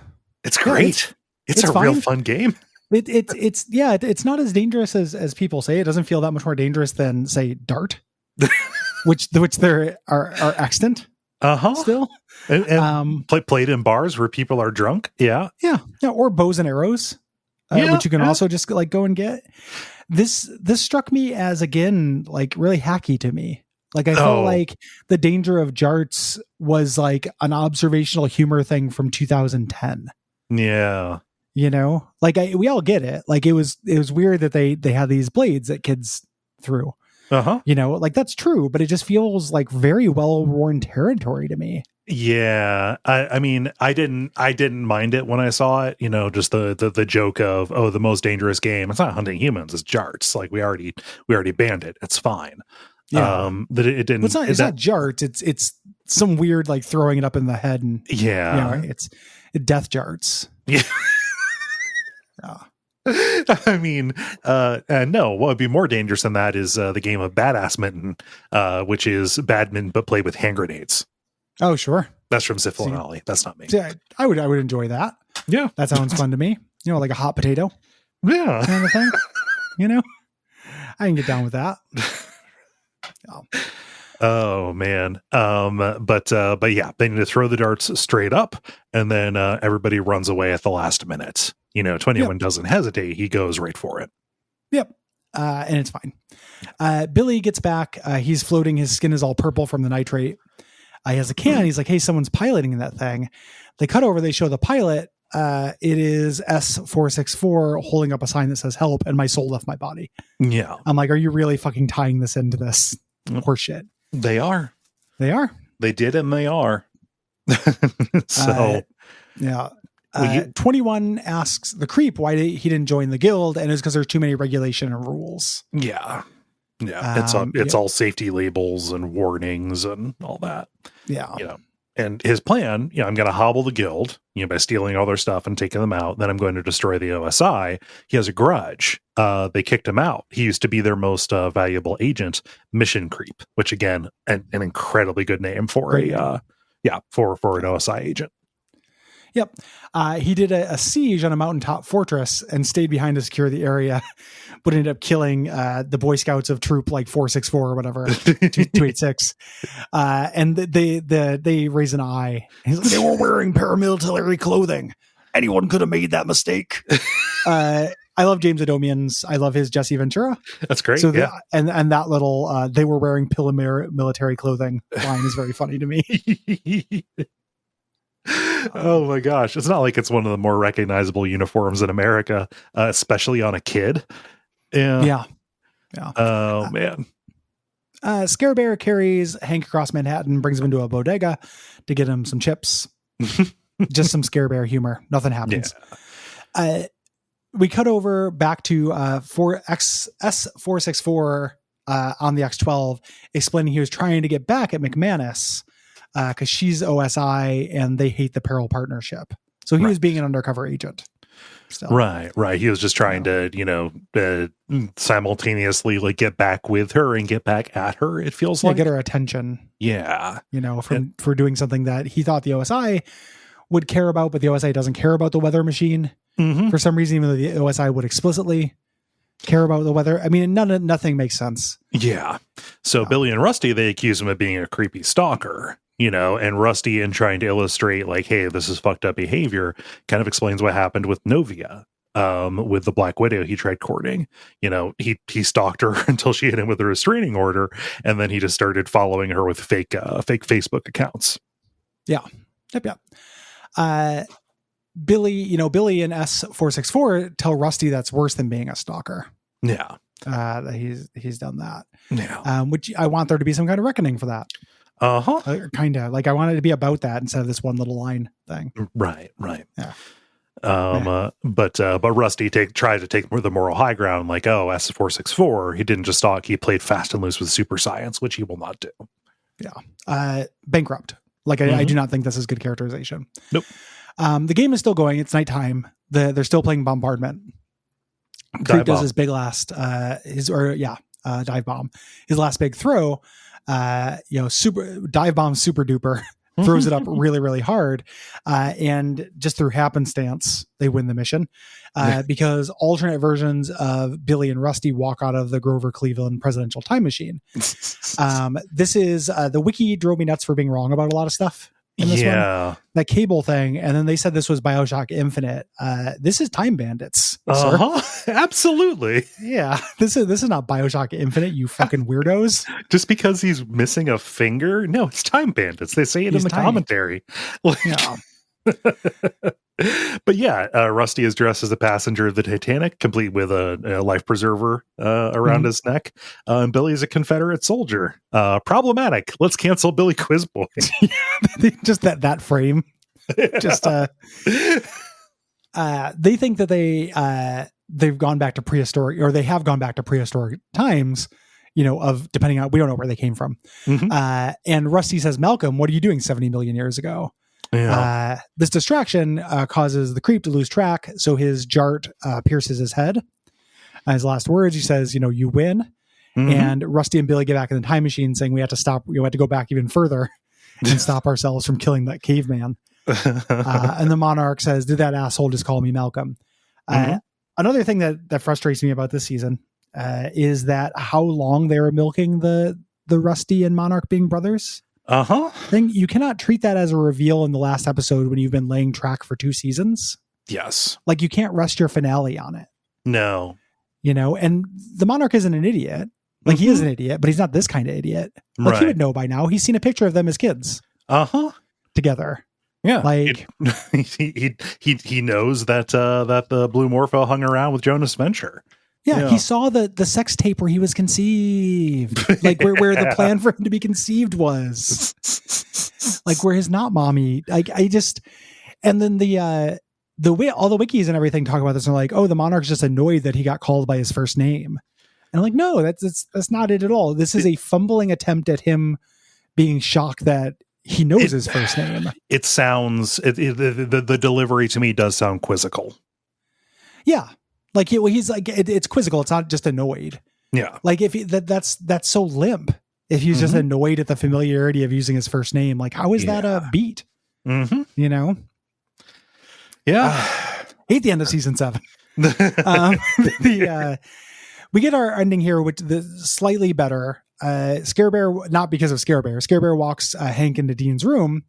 It's great. It's a real fun game. It's not as dangerous as people say. It doesn't feel that much more dangerous than, say, Dart, which there are extant. Still. And played in bars where people are drunk. Yeah. Or bows and arrows, which you can also just like go and get. This struck me as, again, like really hacky to me. Like I felt like the danger of jarts was like an observational humor thing from 2010. Yeah. You know, like we all get it. Like it was weird that they had these blades that kids threw. You know, like that's true, but it just feels like very well-worn territory to me. Yeah. I mean, I didn't mind it when I saw it, you know, just the joke of, the most dangerous game. It's not hunting humans, it's jarts. Like we already banned it. It's fine. Yeah. That it didn't. It's not jarts. It's some weird like throwing it up in the head and it's death jarts. Yeah. I mean, no, what would be more dangerous than that is the game of Badass Mitten, which is badminton but played with hand grenades. Oh, sure. That's from Ziffel and Ollie. That's not me. See, I would enjoy that. Yeah. That sounds fun to me. You know, like a hot potato. Yeah. Kind of thing. You know? I can get down with that. Oh man. But yeah, they need to throw the darts straight up and then everybody runs away at the last minute. You know, 21 doesn't hesitate. He goes right for it. Yep. And it's fine. Billy gets back. He's floating. His skin is all purple from the nitrate. He has a can. He's like, hey, someone's piloting that thing. They cut over. They show the pilot. It is S464 holding up a sign that says help, and my soul left my body. Yeah. I'm like, are you really fucking tying this into this horseshit? They are. They are. They did, and they are. So, yeah. 21 asks the creep why he didn't join the guild, and it's because there's too many regulation and rules. Yeah. Yeah. It's all safety labels and warnings and all that. Yeah. You know. And his plan, I'm going to hobble the guild, by stealing all their stuff and taking them out. Then I'm going to destroy the OSI. He has a grudge. They kicked him out. He used to be their most valuable agent, Mission Creep, which again, an incredibly good name for for an OSI agent. Yep. He did a siege on a mountaintop fortress and stayed behind to secure the area, but ended up killing the Boy Scouts of Troop like 464 or whatever, 286. And they raise an eye. He's like, they were wearing paramilitary clothing. Anyone could have made that mistake. I love James Adomian's. I love his Jesse Ventura. That's great. So and that little they were wearing military clothing line is very funny to me. Oh my gosh. It's not like it's one of the more recognizable uniforms in America, especially on a kid. Yeah. Oh man. Scare Bear carries Hank across Manhattan, brings him into a bodega to get him some chips. Just some Scare Bear humor. Nothing happens. Yeah. We cut over back to S464 on the X12, explaining he was trying to get back at McManus because she's OSI and they hate the Peril Partnership. So he was being an undercover agent. Still. Right. He was just trying to, simultaneously like get back with her and get back at her. It feels like get her attention. Yeah. For doing something that he thought the OSI would care about, but the OSI doesn't care about the weather machine for some reason, even though the OSI would explicitly. care about the weather. I mean, nothing makes sense. Yeah. So Billy and Rusty, they accuse him of being a creepy stalker, and Rusty, in trying to illustrate like, hey, this is fucked up behavior, kind of explains what happened with Novia. With the Black Widow he tried courting. He stalked her until she hit him with a restraining order, and then he just started following her with fake Facebook accounts. Yeah. Yep. Billy and S464 tell Rusty that's worse than being a stalker. Yeah. That he's done that. Yeah. Which I want there to be some kind of reckoning for that. Kind of like I want it to be about that instead of this one little line thing. Right. Yeah. But Rusty tried to take the moral high ground, like, oh, S464, he didn't just stalk, he played fast and loose with super science, which he will not do. Yeah. Bankrupt. Like I do not think this is good characterization. Nope. The game is still going. It's nighttime. They're still playing bombardment. Creep does his big last dive bomb. His last big throw. Super dive bomb, super duper. Throws it up really, really hard. And just through happenstance, they win the mission because alternate versions of Billy and Rusty walk out of the Grover Cleveland presidential time machine. This is the wiki drove me nuts for being wrong about a lot of stuff in this one. That cable thing. And then they said this was BioShock Infinite. This is Time Bandits. Absolutely. Yeah. This is not BioShock Infinite, you fucking weirdos. Just because he's missing a finger? No, it's Time Bandits. They say it in the commentary. Yeah. But yeah, Rusty is dressed as a passenger of the Titanic, complete with a life preserver around his neck. And Billy is a Confederate soldier. Problematic. Let's cancel Billy Quizboy. Just that frame. Just they think that they've gone back to prehistoric, or they have gone back to prehistoric times. Of depending on, we don't know where they came from. And Rusty says, Malcolm, what are you doing 70 million years ago? Yeah. This distraction causes the creep to lose track, so his jart pierces his head. His last words, he says, you win. And Rusty and Billy get back in the time machine saying we have to stop, we have to go back even further and stop ourselves from killing that caveman. And the Monarch says, did that asshole just call me Malcolm? Another thing that frustrates me about this season is that how long they were milking the Rusty and Monarch being brothers. Thing. You cannot treat that as a reveal in the last episode when you've been laying track for 2 seasons. Yes. Like you can't rest your finale on it. No. And the Monarch isn't an idiot. Like he is an idiot, but he's not this kind of idiot. Like he would know by now. He's seen a picture of them as kids. Together. Yeah. Like he knows that the Blue Morpho hung around with Jonas Venture. Yeah, he saw the sex tape where he was conceived, like where the plan for him to be conceived was, like where his not mommy. Like and then all the wikis and everything talk about this and are like, oh, the Monarch's just annoyed that he got called by his first name, and I'm like, no, that's not it at all. This is a fumbling attempt at him being shocked that he knows his first name. It sounds the delivery to me does sound quizzical. Yeah. Like he's like it's quizzical. It's not just annoyed. Yeah. Like if that's so limp. If he's just annoyed at the familiarity of using his first name, like how is that a beat? Yeah. Hate the end of season 7. We get our ending here, which the slightly better. Scare Bear, not because of Scare Bear. Scare Bear walks Hank into Dean's room.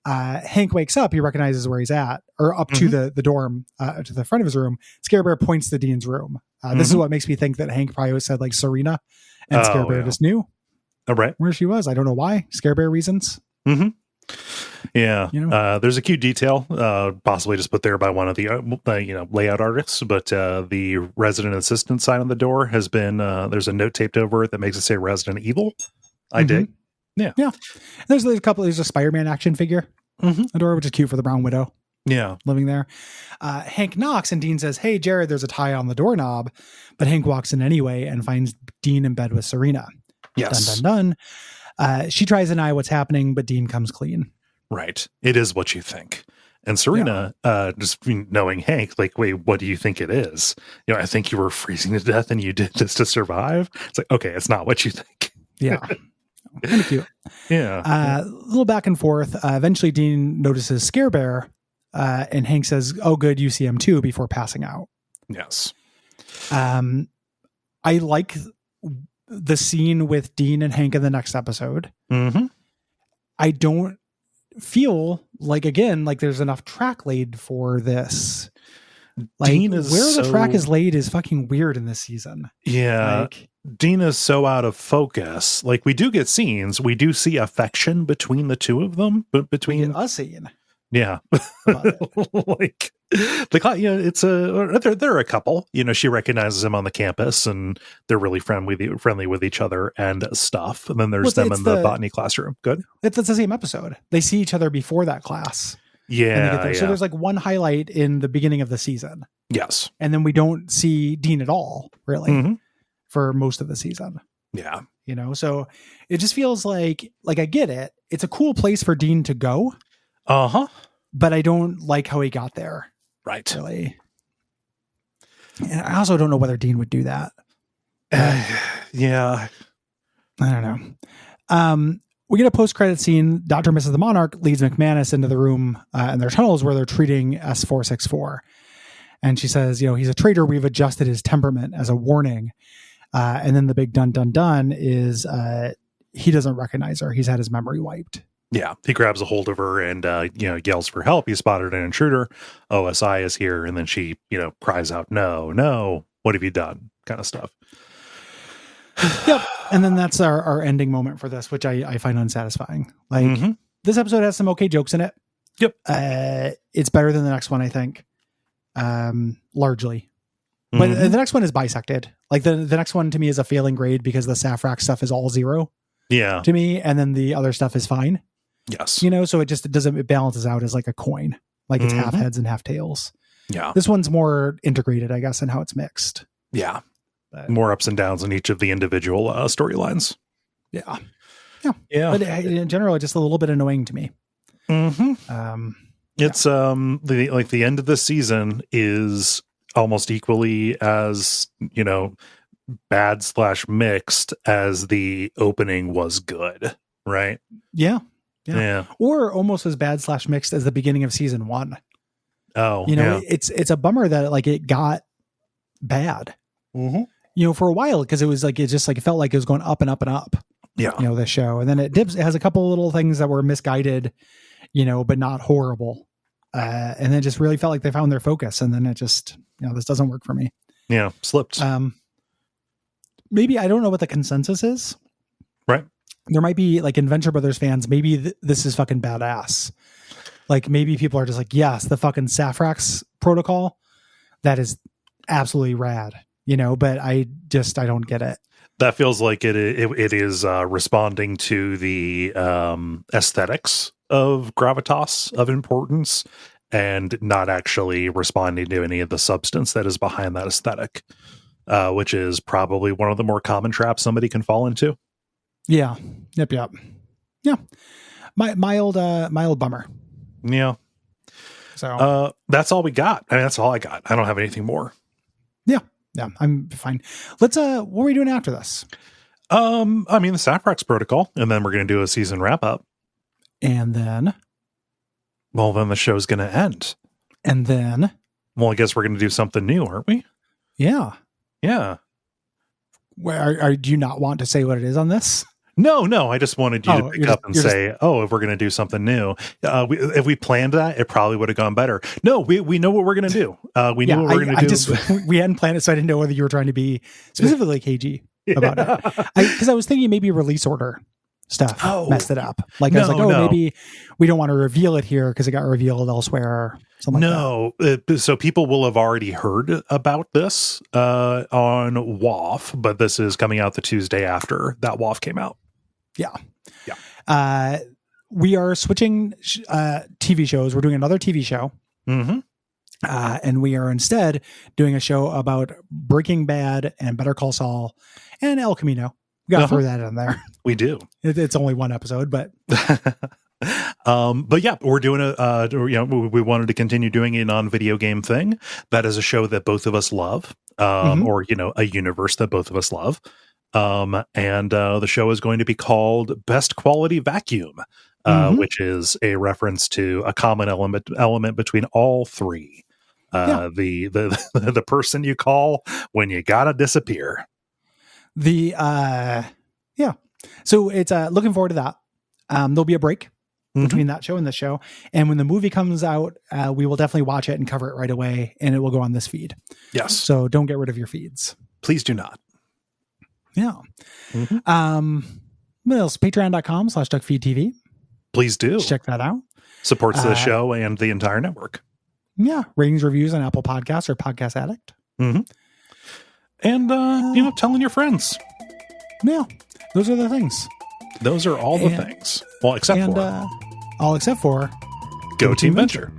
Hank wakes up. He recognizes where he's at, or up to the dorm, to the front of his room. Scare Bear points to Dean's room. This is what makes me think that Hank probably said like Sirena, and Scare Bear just knew where she was. I don't know why. Scare Bear reasons. Yeah. There's a cute detail, possibly just put there by one of the layout artists, but the resident assistant sign on the door has been there's a note taped over it that makes it say Resident Evil. I dig. Yeah. There's a Spider-Man action figure on the door, which is cute for the Brown Widow. Yeah. Living there. Hank knocks and Dean says, hey, Jared, there's a tie on the doorknob. But Hank walks in anyway and finds Dean in bed with Sirena. Yes. Dun, dun, dun. She tries to deny what's happening, but Dean comes clean. Right. It is what you think. And Sirena, just knowing Hank, like, wait, what do you think it is? I think you were freezing to death and you did this to survive. It's like, okay, it's not what you think. Yeah. Kind of cute. Yeah. A little back and forth. Eventually, Dean notices Scare Bear, and Hank says, oh, good, you see him too, before passing out. Yes. I like the scene with Dean and Hank in the next episode. Mm-hmm. I don't feel like, again, like there's enough track laid for this. Like, Dean is where the track so- is laid is fucking weird in this season. Yeah. Like, Dean is so out of focus. Like, we do get scenes. We do see affection between the two of them, but we between get a scene. yeah, about it. like it's they're a couple. You know, she recognizes him on the campus, and they're really friendly with each other and stuff. And then there's them in the botany classroom. Good. It's the same episode. They see each other before that class. Yeah, So there's like one highlight in the beginning of the season, yes, and then we don't see Dean at all, really, Mhm. for most of the season. yeah, You know, so it just feels like I get it. It's a cool place for Dean to go, but I don't like how he got there, right. really. And I also don't know whether Dean would do that. Yeah, I don't know. We get a post-credit scene. Dr. and Mrs. the Monarch leads McManus into the room in their tunnels where they're treating S464. And she says, you know, he's a traitor. We've adjusted his temperament as a warning. And then the big dun dun dun is he doesn't recognize her. He's had his memory wiped. yeah. He grabs a hold of her and yells for help. He spotted an intruder. OSI is here, and then she cries out, "No! What have you done?" Kind of stuff. Yep. And then that's our ending moment for this, which I find unsatisfying. Like, Mhm. this episode has some okay jokes in it. Yep. It's better than the next one, I think. Largely. But Mhm. the next one is bisected. Like the next one to me is a failing grade because the Safrak stuff is all 0 Yeah. to me. And then the other stuff is fine, Yes. so it balances out as like a coin. Like it's half Mhm. heads and half tails. Yeah. This one's more integrated, I guess, in how it's mixed. Yeah. But, More ups and downs in each of the individual storylines. yeah. Yeah. But in general, it's just a little bit annoying to me. Mm-hmm. It's the end of the season is almost equally as bad/mixed as the opening was good, right? Yeah. Yeah. Or almost as bad/mixed as the beginning of season 1. Oh, It's a bummer that like it got bad, for a while, because it was like, it felt like it was going up and up and up, yeah. The show. And then it dips. It has a couple little things that were misguided, but not horrible. And then it just really felt like they found their focus. And then it just, this doesn't work for me. Yeah. Slipped. Maybe, I don't know what the consensus is. Right. There might be like in Venture Brothers fans, maybe this is fucking badass. Like maybe people are just like, yes, the fucking Safrax protocol, that is absolutely rad, but I don't get it. That feels like it is responding to the aesthetics of gravitas, of importance, and not actually responding to any of the substance that is behind that aesthetic, which is probably one of the more common traps somebody can fall into. Yeah. Yep. Yeah. Mild bummer. Yeah. So that's all we got. I mean, that's all I got. I don't have anything more. Yeah, I'm fine. Let's what are we doing after this? I mean, the Safrax protocol, and then we're going to do a season wrap up. And then the show's going to end. And then I guess we're going to do something new, aren't we? Yeah. Yeah. Where do you not want to say what it is on this? No. I just wanted you to pick up and say, if we're going to do something new. If we planned that, it probably would have gone better. No, we know what we're going to do. We knew what we're going to do. We hadn't planned it, so I didn't know whether you were trying to be specifically cagey about it. Because I was thinking maybe release order stuff messed it up. Like, I was like, maybe we don't want to reveal it here because it got revealed elsewhere or something like that. So people will have already heard about this on WAF, but this is coming out the Tuesday after that WAF came out. Yeah. We are switching TV shows. We're doing another TV show. Mm-hmm. And we are instead doing a show about Breaking Bad and Better Call Saul and El Camino. We got to throw that in there. We do. It's only one episode, but but yeah, we're doing we wanted to continue doing a non-video game thing. That is a show that both of us love, or a universe that both of us love. And the show is going to be called Best Quality Vacuum, which is a reference to a common element between all three. The person you call when you gotta disappear. The yeah. So it's looking forward to that. There'll be a break between that show and this show. And when the movie comes out, we will definitely watch it and cover it right away, and it will go on this feed. Yes. So don't get rid of your feeds. Please do not. Yeah. What else? Patreon.com/Duckfeed.tv. Please do. Check that out. Supports the show and the entire network. Yeah. Ratings, reviews on Apple Podcasts or Podcast Addict. And, telling your friends. Yeah. Those are the things. Those are all the things. Well, except for all except for Go Team Venture.